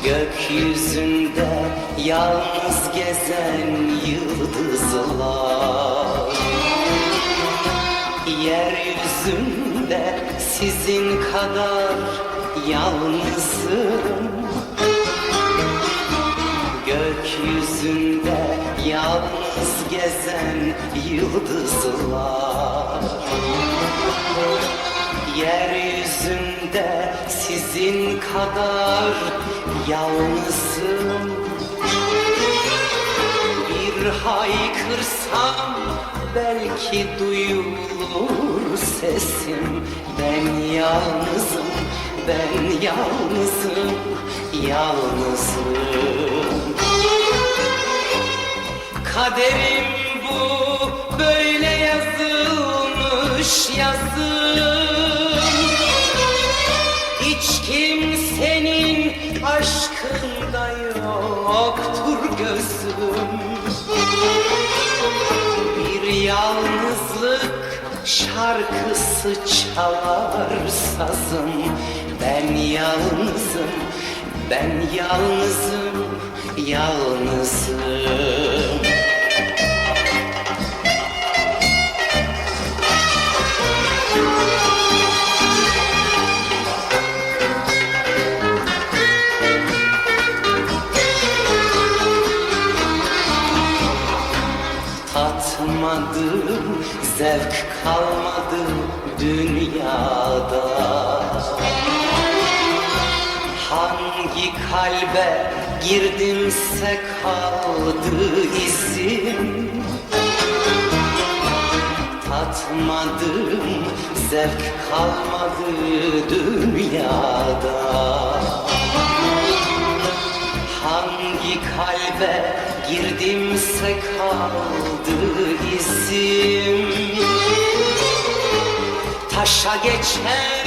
Gökyüzünde yalnız gezen yıldızlar, yeryüzünde sizin kadar yalnızım. Gökyüzünde yalnız gezen yıldızlar, yeryüzünde sizin kadar yalnızım. Bir haykırsam belki duyulur sesim. Ben yalnızım, ben yalnızım, yalnızım. Kaderim bu, böyle yazılmış yazım. Hiç kimsenin aşkında yoktur gözüm. Bir yalnızlık şarkısı çalar sazım. Ben yalnızım, ben yalnızım, yalnızım. Tatmadım, zevk kalmadı dünyada. Hangi kalbe girdimse kaldı izim. Tatmadım, zevk kalmadı dünyada. Hangi kalbe girdimse kaldı izim. Taşa geçer,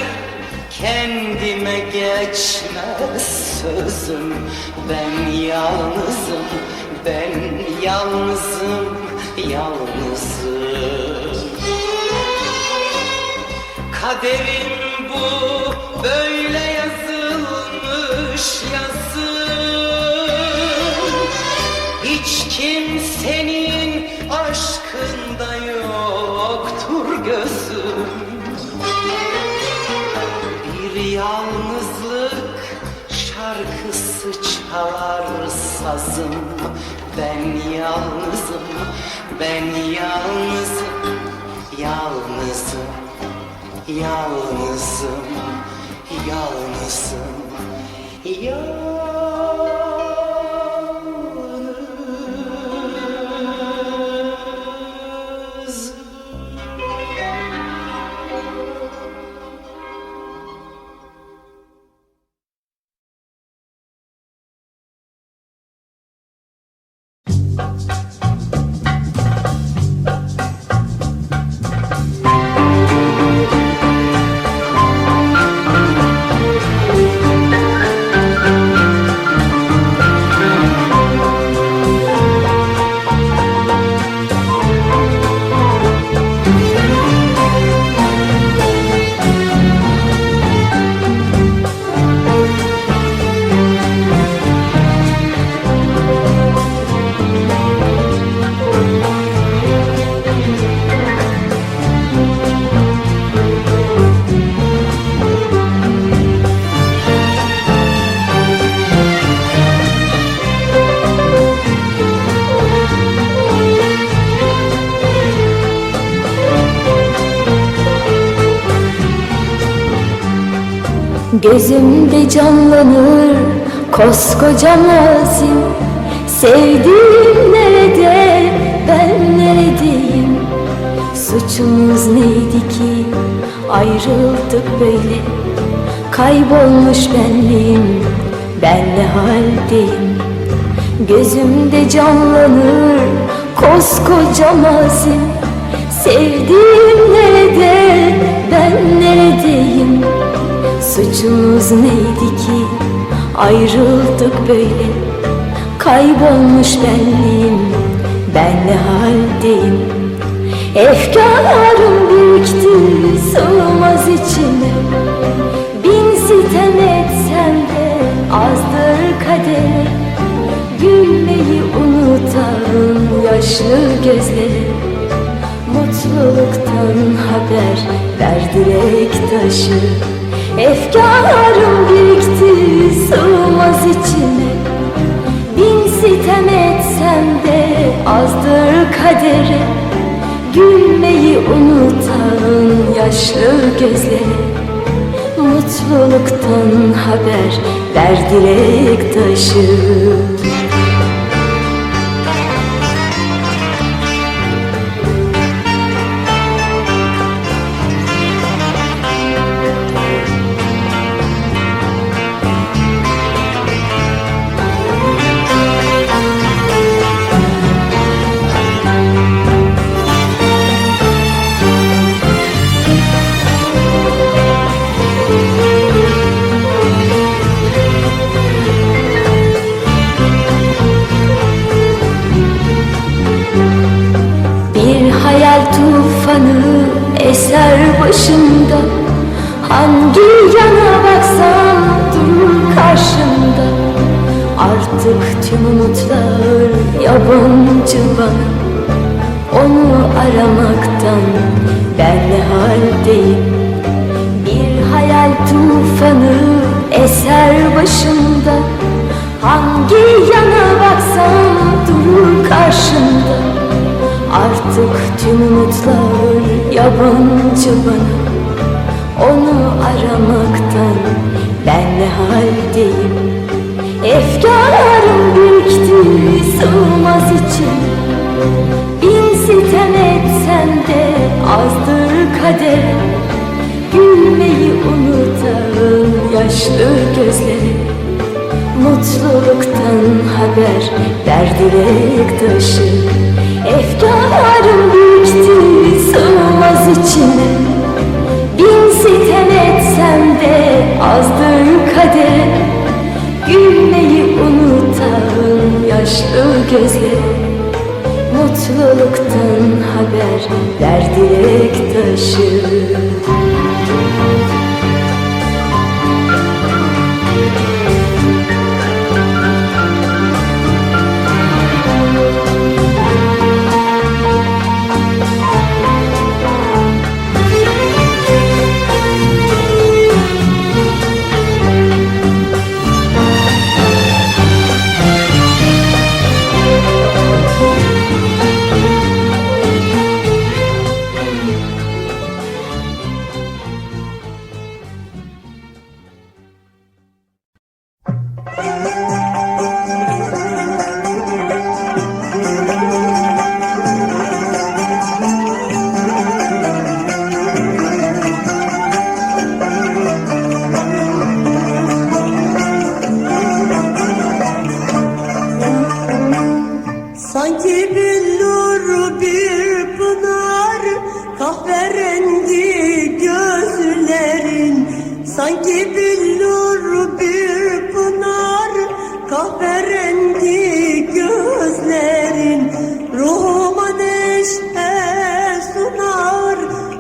kendime geçmez sözüm. Ben yalnızım, ben yalnızım, yalnızım. Kaderim bu, böyle yazılmış yazım. Hiç kimsenin aşkında yoktur gözüm. Bir yalnızlık şarkısı çalar sazım. Ben yalnızım, ben yalnızım, yalnızım, yalnızım, yalnızım, yalnızım. Gözümde canlanır koskoca mazim. Sevdiğim nerede, ben neredeyim? Suçumuz neydi ki ayrıldık böyle? Kaybolmuş benliğim, ben ne haldeyim? Gözümde canlanır koskoca mazim. Sevdiğim nerede, ben neredeyim? Suçumuz neydi ki ayrıldık böyle? Kaybolmuş benliğim, ben ne haldeyim? Efkarlarım birikti, sığmaz içime. Bin sitem etsem de azdır yaşlı gözleri. Mutluluktan haber ver direk taşı. Efkarım birikti sığmaz içime. Bin sitem etsem de azdır kaderi. Gülmeyi unutan yaşlı gözleri. Mutluluktan haber ver direk taşı. Hayal tufanı eser başımda. Hangi yana baksam durur karşımda. Artık tüm umutlar yabancı bana. Onu aramaktan ben ne haldeyim. Bir hayal tufanı eser başımda. Hangi yana baksam durur karşımda. Artık tüm umutlar yabancı bana. Onu aramaktan ben ne haldeyim. Efkarım birikti sığmaz içime. Bin sitem etsem de azdır kader. Gülmeyi unutan yaşlı gözleri. Mutluluktan haber ver direk taşı. Efkarım birikti sığmaz içime. Bin sitem etsem de azdır kader. Gülmeyi unutan yaşlı gözleri. Mutluluktan haber ver direk taşı. Sanki billur bir pınar, kahverengi gözlerin. Sanki billur bir pınar, kahverengi gözlerin. Ruhuma neşe sunar,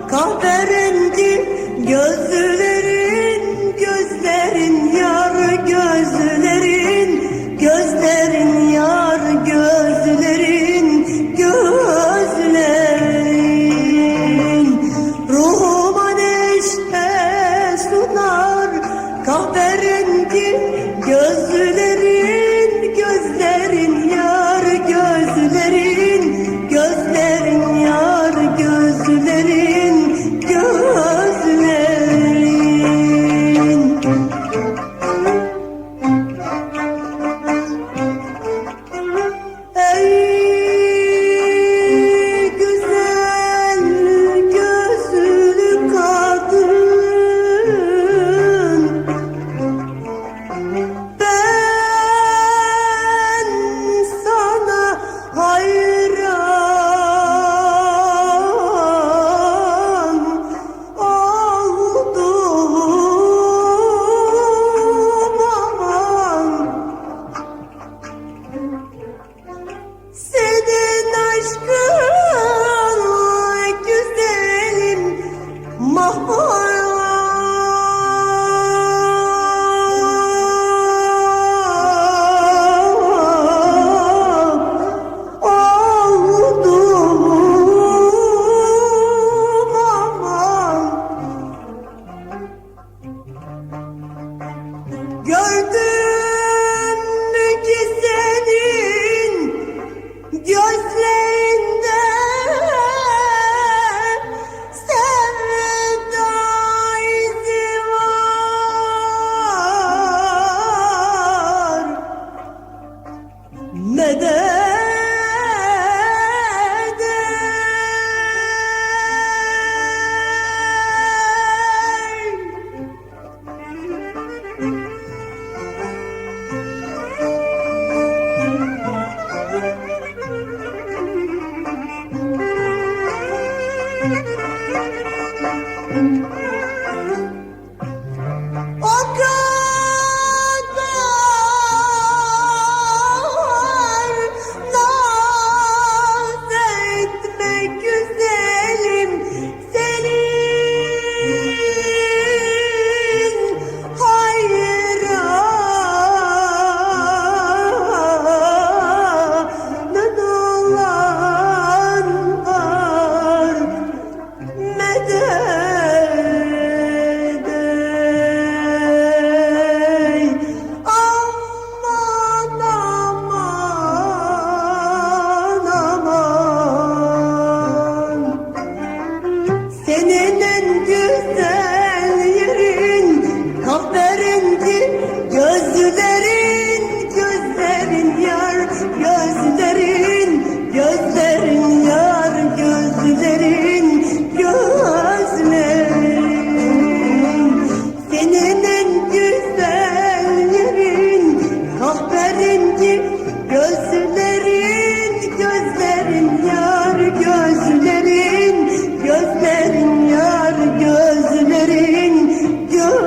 kahverengi gözlerin. Gözlerin yar gözlerin, gözlerin yar gözlerin, gözlerin. Ruhuma neşe sunar, kahverengi gözlerin, gözlerin yar gözlerin, gözlerin yar gözlerin, gözlerin. Ey güzel gözlü kadın, ben Gördüm ki senin gözlerinde sevda izi var. Medet o kadar naz etme güzelim senin hayranın olan var. Medet ey, aman aman aman. Senin en güzel yerin kahverengi gözlerin, gözlerin yar, gözlerin, gözlerin yar, gözlerin, gözlerin. Senin en güzel yerin kahverengi gözlerin, gözlerin yar, gözlerin, gözlerin yar, gözlerin, gözlerin.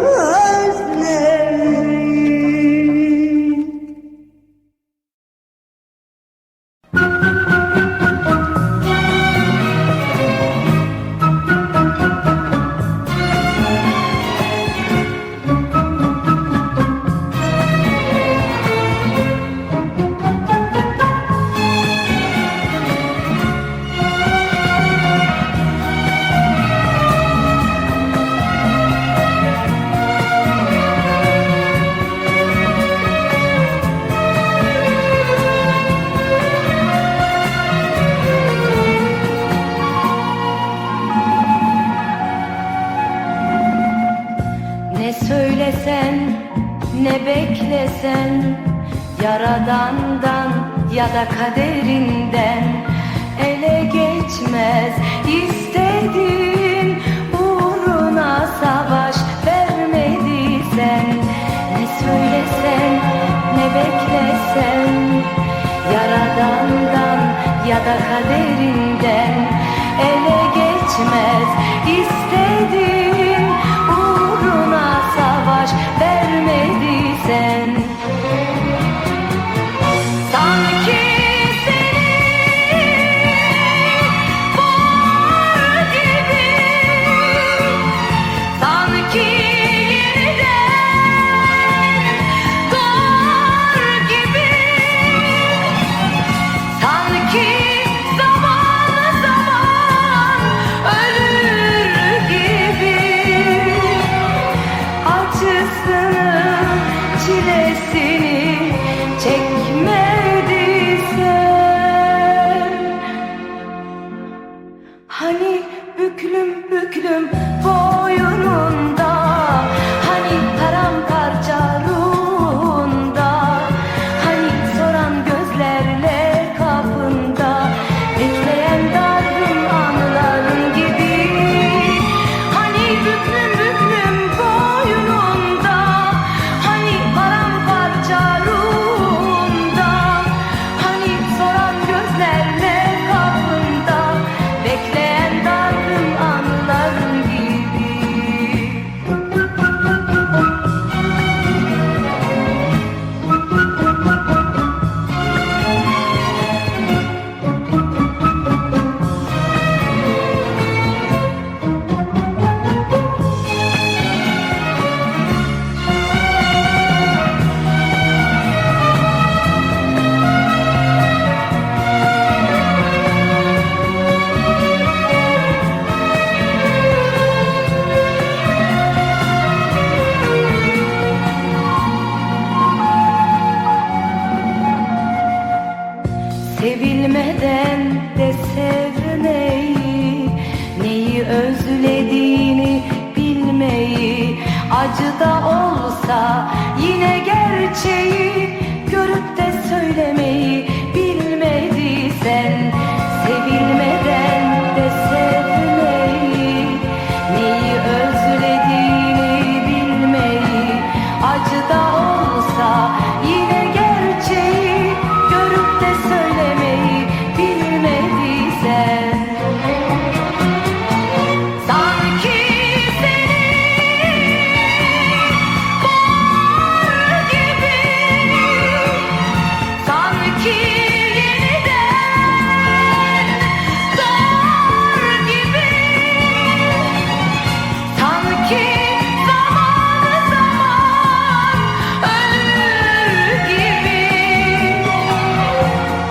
Ne söylesen, ne beklesen, Yaradan'dan ya da kaderinden ele geçmez istediğin uğruna savaş vermediysen. Ne söylesen, ne beklesen, Yaradan'dan ya da kaderinden ele geçmez istediğin uğruna savaş vermediysen. Sanki seni var gibi, sanki yeniden doğar gibi, sanki zaman zaman ölür gibi. Acısını, çilesini çekmediysen. Hani büklüm büklüm boynunda, hani paramparça ruhunda, hani soran gözlerle kapında bekleyen dargın anıların gibi. Hani büklüm büklüm boynunda, hani paramparça ruhunda, sevmeyi, neyi özlediğini bilmeyi, acı da olsa yine gerçeği görüp de söylemeyi bilmediysen, sevilmeden de sevmeyi, neyi özlediğini bilmeyi, acı da olsa yine gerçeği görüp de söylemeyi bilmediysen, sanki seni var gibi, sanki yeniden doğar gibi, sanki zaman zaman ölür gibi,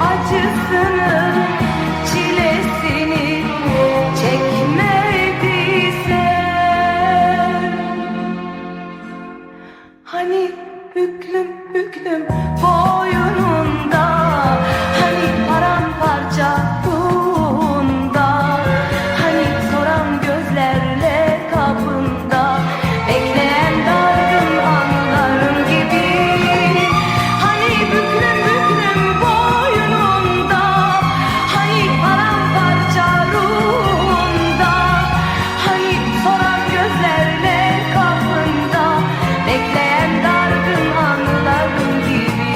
acısını çilesini çekmediysen, hani büklüm büklüm boynunda, hani paramparça ruhunda, hani soran gözlerle kapında bekleyen dargın anların gibi, hani büklüm büklüm boynunda, hani paramparça ruhunda, hani soran gözlerle kapında bekleyen dargın anıların gibi.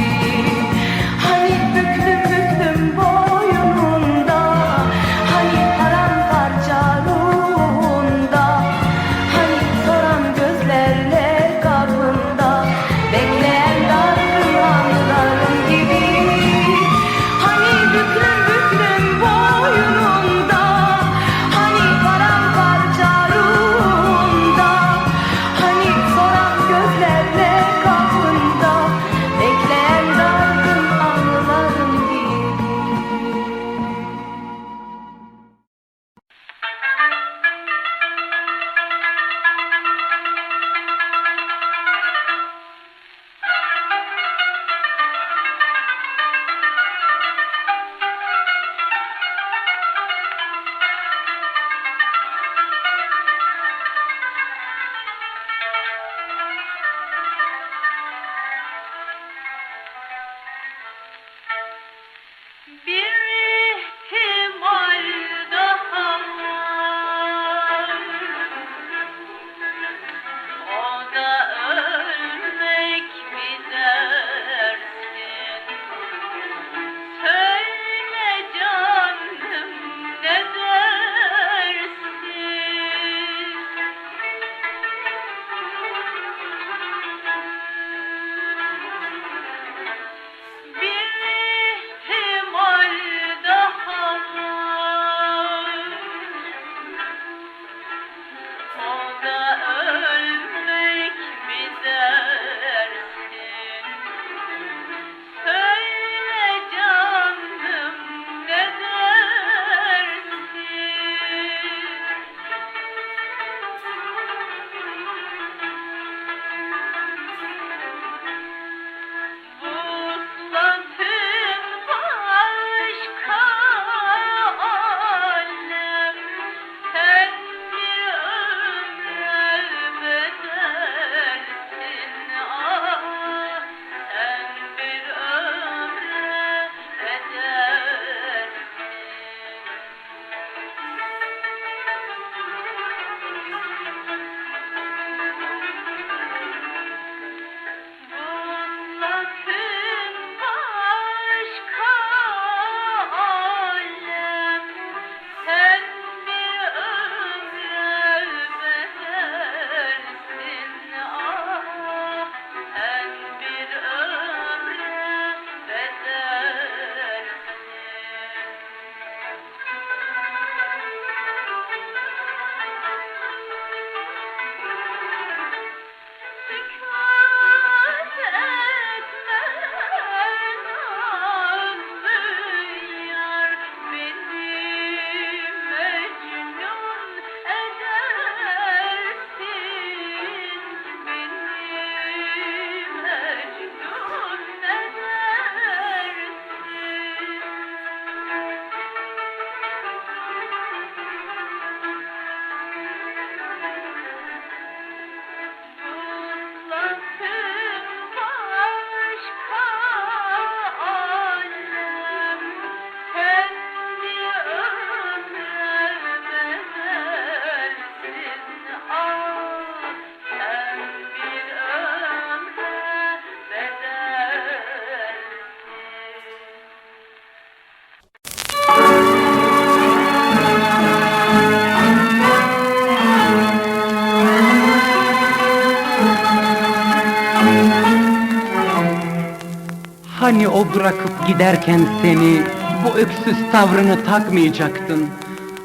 Hani o bırakıp giderken seni, bu öksüz tavrını takmayacaktın.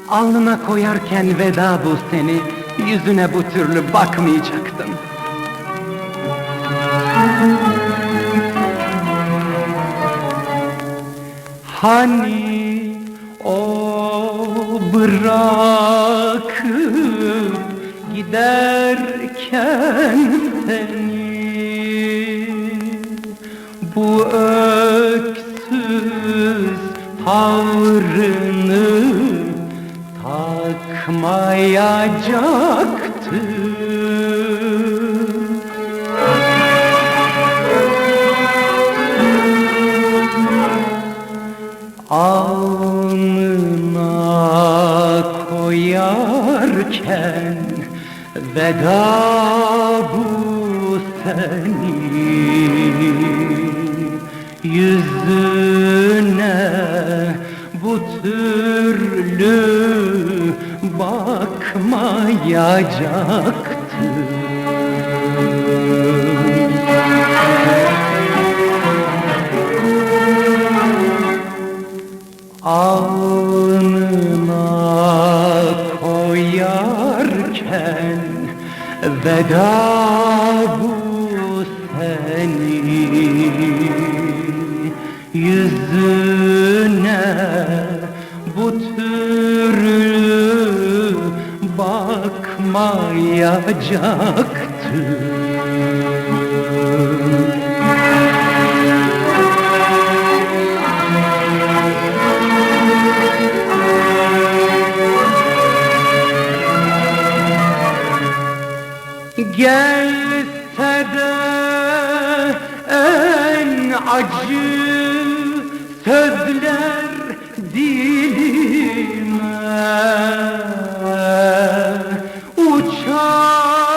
Alnına koyarken veda bu seni, yüzüne bu türlü bakmayacaktın. Hani o bırakıp giderken seni, bu öksüz tavrını takmayacaktı. Alnına koyarken veda bu senin, yüzüne bu türlü bakmayacaktı. Alnına koyarken veda bu senin, yüzüne bu türlü bakmayacaktı. Gelse de en acı sözler dilime, uçacak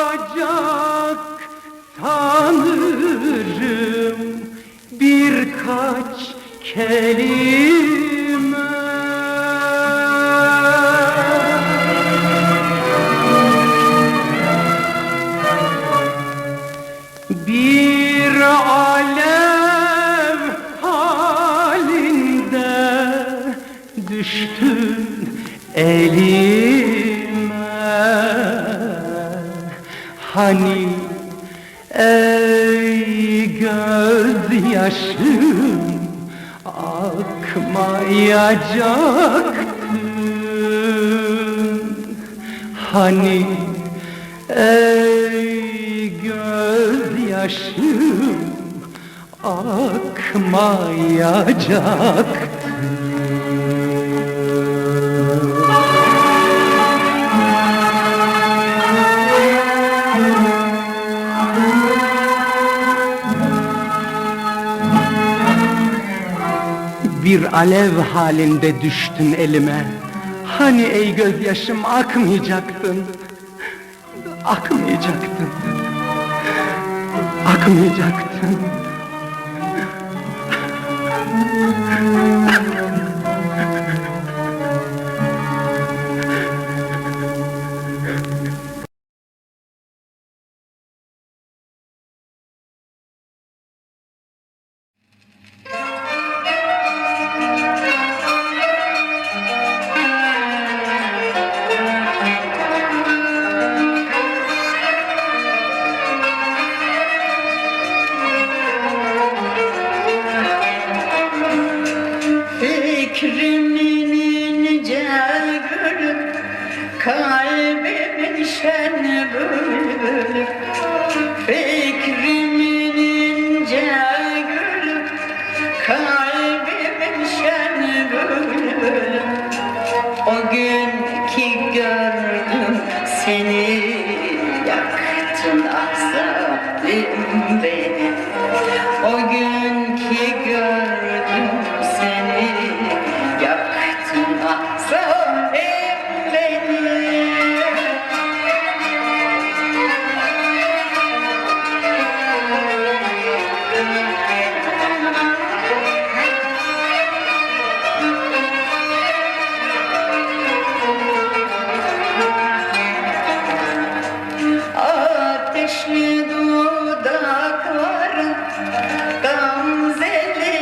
sanırım birkaç kelime. Bir alev halinde düştün elime. Hani ey gözyaşım akmayacaktın. Hani ey gözyaşım akmayacaktı. Bir alev halinde düştün elime. Hani ey gözyaşım akmayacaktın. Akmayacaktın. Akmayacaktın. Fikrimin ince gülü, kalbimin şen bülbülü. Fikrimin ince gülü, kalbimin şen bülbülü. O gün ki gördüm seni, yaktın ah zalim beni. O gün ki gördüm seni, yaktın ah zalim beni. Ateşli dudakların, gamzeli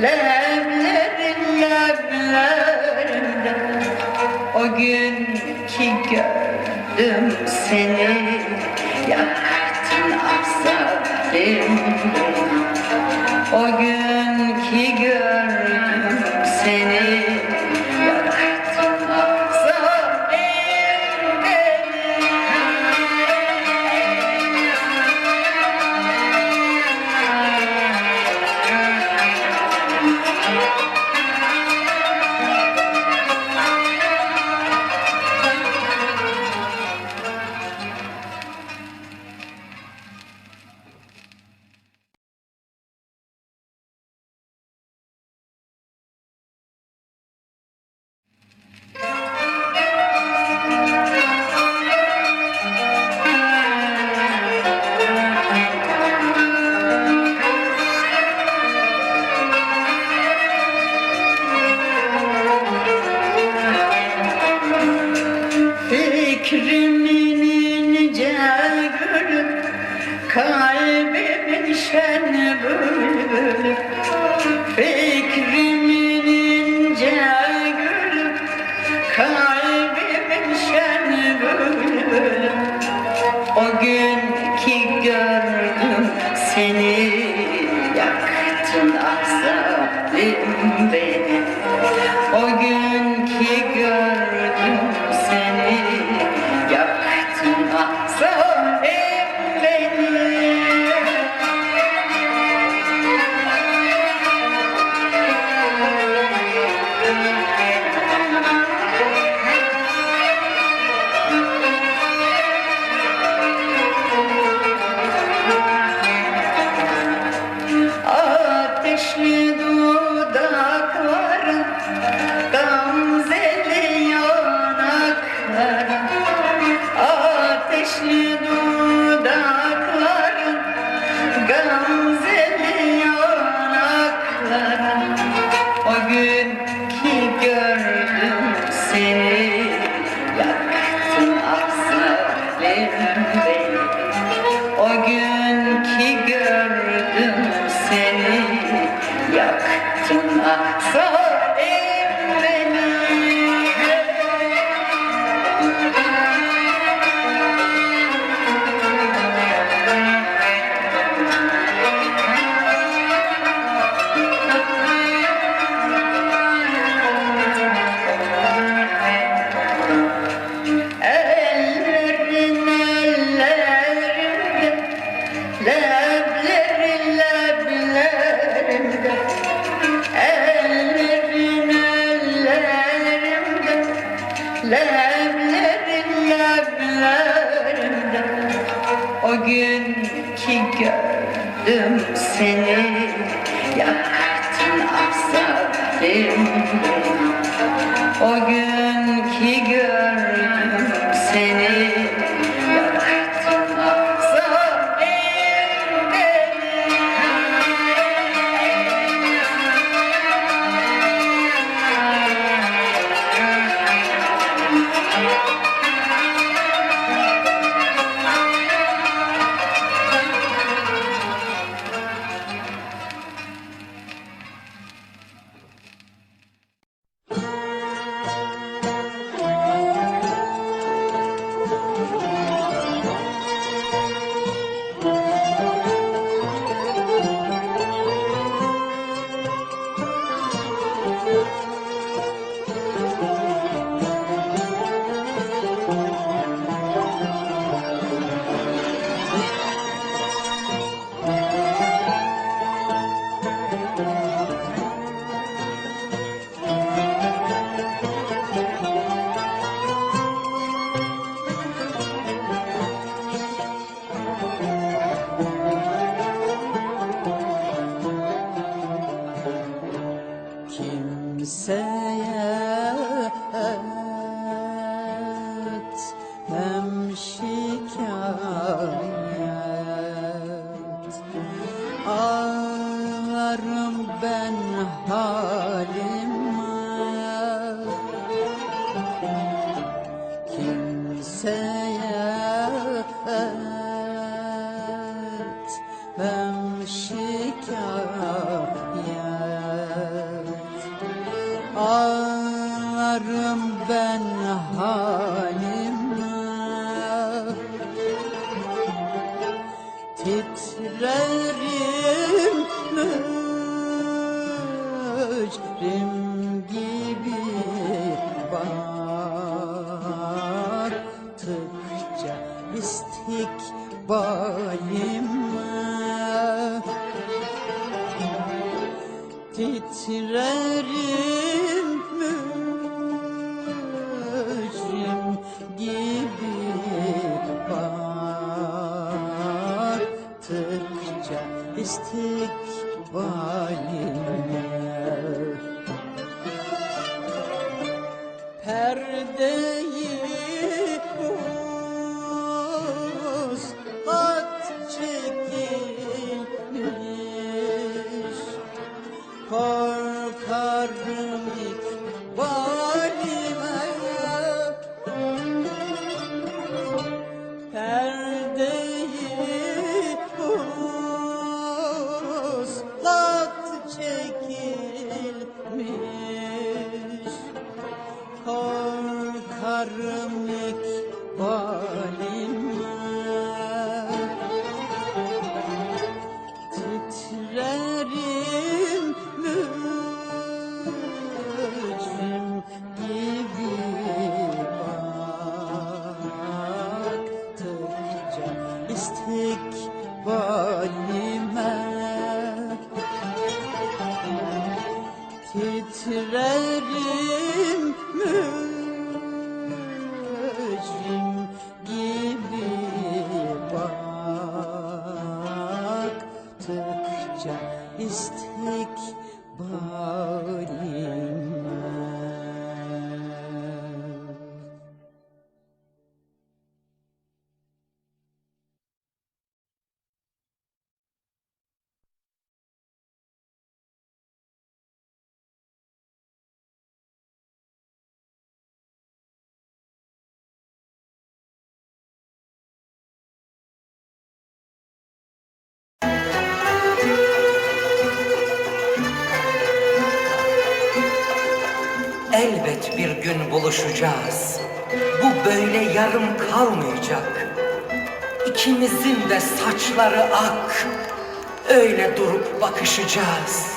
leblerin leblerinde. O gün ki gördüm seni, yaktın asarim beni. O gün ki gördüm seni, yaktın asarim beni. Fikrimin ince gülü, kalbimin şen bülbülü. Fikrimin ince gülü, kalbimin şen bülbülü. O gün ki gördüm seni, yaktın asarim beni. O gün ki gördüm seni, yaktın asarim beni. Ateşli dudakların, gamzeli yanakların. Ateşli dudakların, gamzeli yanakların. O gün ki gördüm seni, yaktın asarim beni. O gün ki gördüm seni, yaktın asarim beni. Ellerin ellerimde, leblerin leblerimde. Ellerin ellerimde, leblerin leblerimde. O gün ki gördüm seni, yaktın asarim beni. O gün ki gördüm seni, yaktın asarim beni. etmem şikayet. Ağlarım ben halime, kimseye etmem şikayet. titrerim mücrim gibi baktıkça istikbaline. Perdeyi uzat çekilmiş, korkarım ikbalime. Perdeyi uzat çekilmiş, korkarım ikbalime. Titrerim mücrim gibi baktıkça istikbalime. Titrerim mücrim gibi baktıkça istikbalime. Elbet bir gün buluşacağız. Bu böyle yarım kalmayacak. İkimizin de saçları ak. Öyle durup bakışacağız.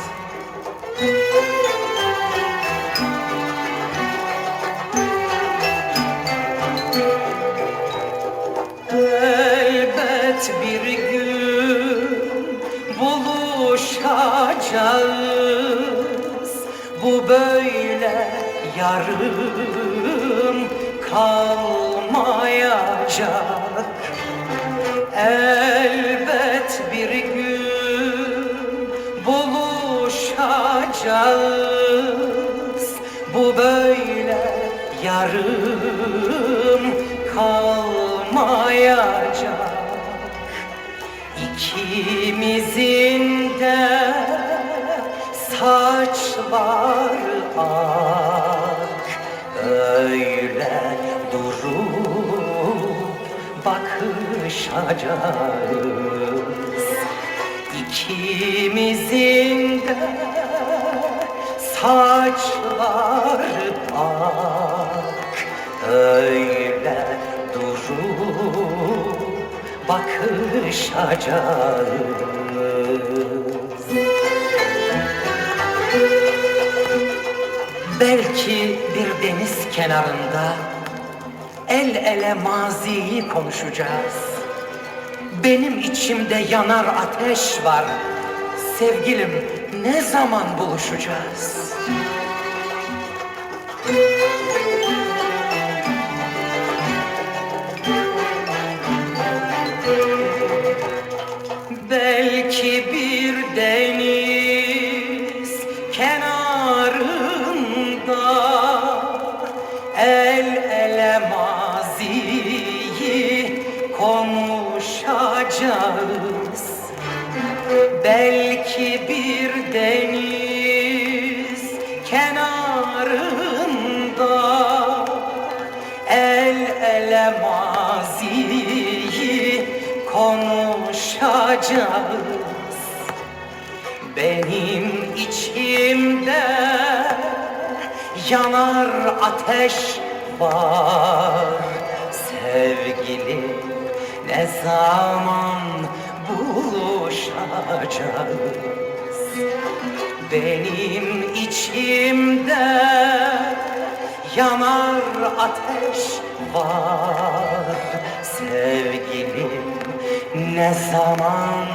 Elbet bir gün buluşacağız. Bu böyle yarım kalmayacak. Elbet bir gün buluşacağız. Bu böyle yarım kalmayacak. İkimizin de saçları ak. Öyle durup bakışacağız. İkimizin de saçları ak. Öyle durup bakışacağız. Belki bir deniz kenarında el ele maziyi konuşacağız. Benim içimde yanar ateş var. Sevgilim, ne zaman buluşacağız? Belki bir deniz kenarında el ele maziyi konuşacağız. Belki bir deniz kenarında el ele maziyi konuşacağız. Benim içimde yanar ateş var. Sevgilim, ne zaman buluşacağız? Benim içimde yanar ateş var. Sevgilim, ne zaman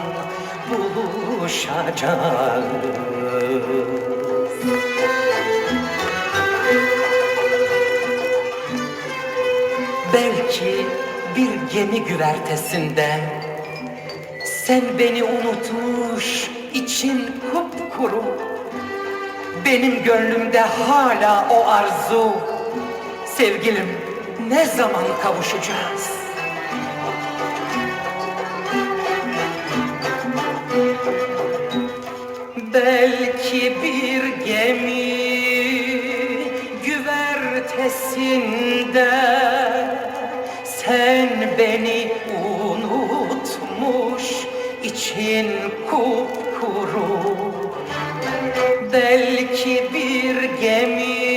buluşacağız? Belki bir gemi güvertesinde sen beni unutmuş, için kupkuru. Benim gönlümde hala o arzu. Sevgilim, ne zaman kavuşacağız? Belki bir gemi güvertesinde sen beni unutmuş, için kupkuru. Belki bir gemi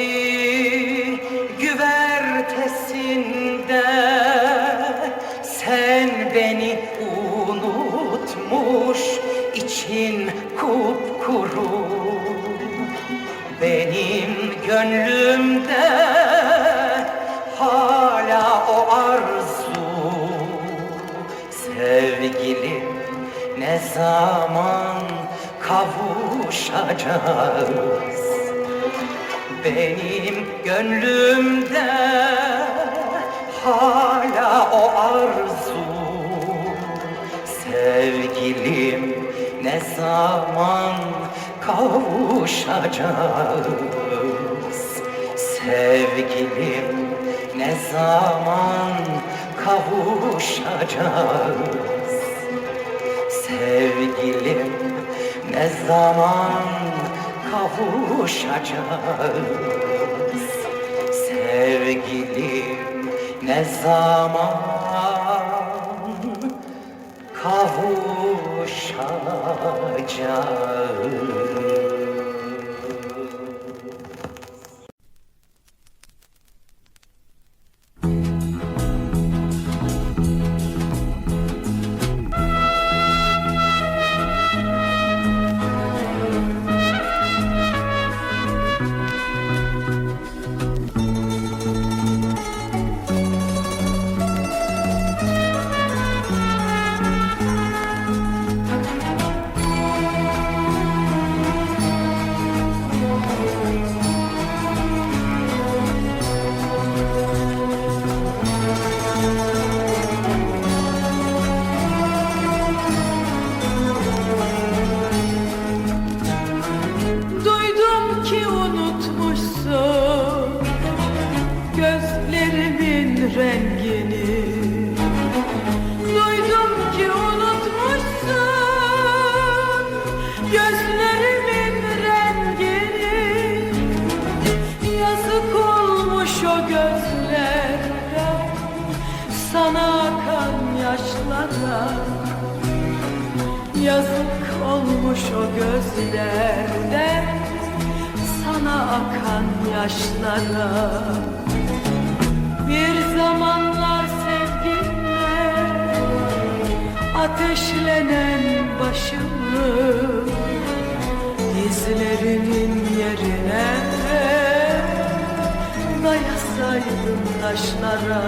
güvertesinde sen beni unutmuş, için kupkuru. Benim gönlümde hala o arzu. Sevgilim, ne zaman kavuşacağız? Benim gönlümde hala o arzu. Sevgilim, ne zaman kavuşacağız? Sevgilim, ne zaman kavuşacağız? Sevgilim, ne zaman kavuşacağız? Sevgilim, ne zaman kavuşacağız? Duydum ki unutmuşsun gözlerimin rengini. Duydum ki unutmuşsun gözlerimin rengini. Yazık olmuş o gözlere, sana akan yaşlara. Yazık olmuş o gözlerden, sana akan yaşlara. Bir zamanlar sevginle ateşlenen başımı dizlerinin yerine dayasaydım taşlara.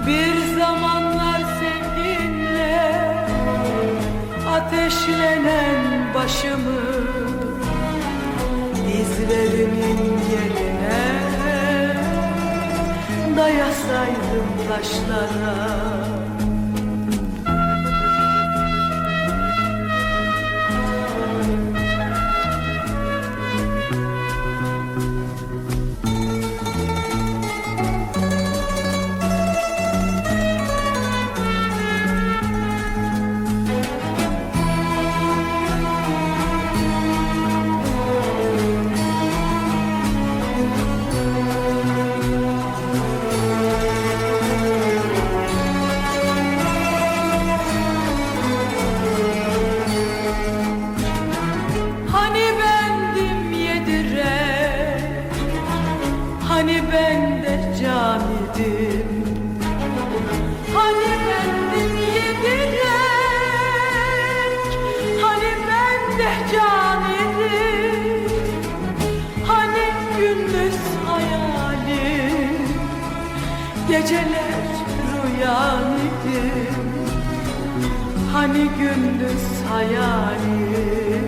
Bir zamanlar sevginle ateşlenen başımı dizlerimin yerine dayasaydım taşlara. Hani bendim yediren, hani ben de camidim. Hani bendim yediren, hani ben de camidim. Hani gündüz hayalim, geceler rüyam idim. Hani gündüz hayalim,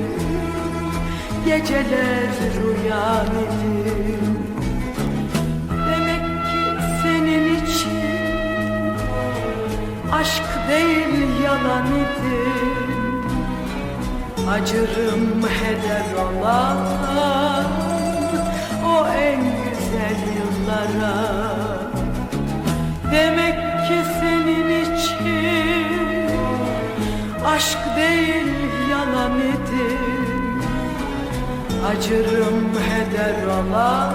geceler rüyan idim. Demek ki senin için aşk değil yalan idim. Acırım heder olan o en güzel yıllara. Demek ki senin için aşk değil yalan idim. Acırım heder olan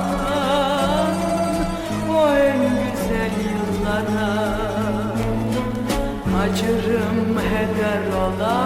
o en güzel yıllara. Acırım heder olan